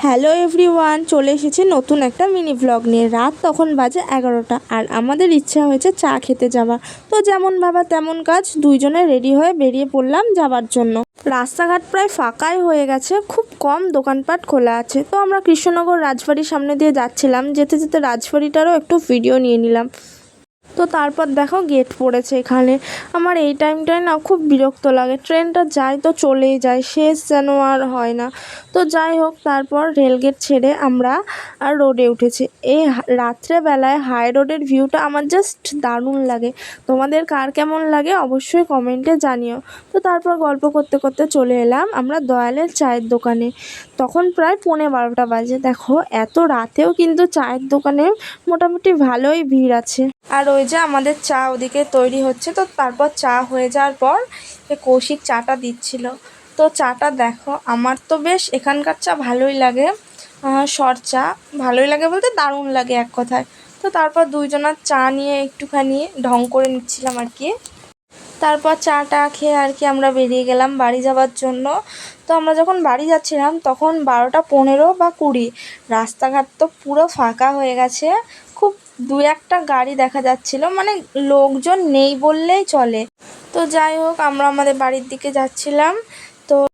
Hello everyone, চলে এসেছি নতুন একটা মিনি ব্লগ নিয়ে। রাত তখন বাজে 11টা আর আমাদের ইচ্ছা হয়েছে চা খেতে যাওয়ার। তো যেমন ভাবা তেমন কাজ, দুইজনে রেডি হয়ে বেরিয়ে পড়লাম যাবার জন্য। রাস্তাঘাট প্রায় ফাঁকাই হয়ে গেছে, খুব কম দোকানপাট খোলা আছে। তো আমরা কৃষ্ণনগর রাজবাড়ির সামনে দিয়ে যাচ্ছিলাম, যেতে যেতে রাজবাড়িটারও একটু ভিডিও নিয়ে নিলাম। তো তারপর দেখো গেট পড়েছে এখানে। আমার এই টাইমটায় না খুব বিরক্ত লাগে, ট্রেনটা যায় তো চলেই যায়, শেষ যেন আর হয় না। তো যাই হোক, তারপর রেলগেট ছেড়ে আমরা আর রোডে উঠেছি। এই রাত্রেবেলায় হাই রোডের ভিউটা আমার জাস্ট দারুণ লাগে। তোমাদের কার কেমন লাগে অবশ্যই কমেন্টে জানিও। তো তারপর গল্প করতে করতে চলে এলাম আমরা দয়ালের চায়ের দোকানে। তখন প্রায় 11:15 বাজে। দেখো এত রাতেও কিন্তু চায়ের দোকানে মোটামুটি ভালোই ভিড় আছে। আর ওই যে আমাদের চা ওদিকে তৈরি হচ্ছে। তো তারপর চা হয়ে যাওয়ার পর কৌশিক চাটা দিচ্ছিল। তো চাটা দেখো, আমার তো বেশ এখানকার চা ভালোই লাগে। সর চা ভালোই লাগে বলতে দারুণ লাগে এক কথায়। তো তারপর দুইজনার চা নিয়ে একটুখানি ঢং করে নিচ্ছিলাম আর কি। তারপর চাটা খেয়ে আর কি আমরা বেরিয়ে গেলাম বাড়ি যাওয়ার জন্য। তো আমরা যখন বাড়ি যাচ্ছিলাম তখন 12টা 15 বা 20। রাস্তাঘাট তো পুরো ফাঁকা হয়ে গেছে, খুব দু একটা গাড়ি দেখা যাচ্ছিল, মানে লোকজন নেই বললেই চলে। তো যাই হোক, আমরা আমাদের বাড়ির দিকে যাচ্ছিলাম। তো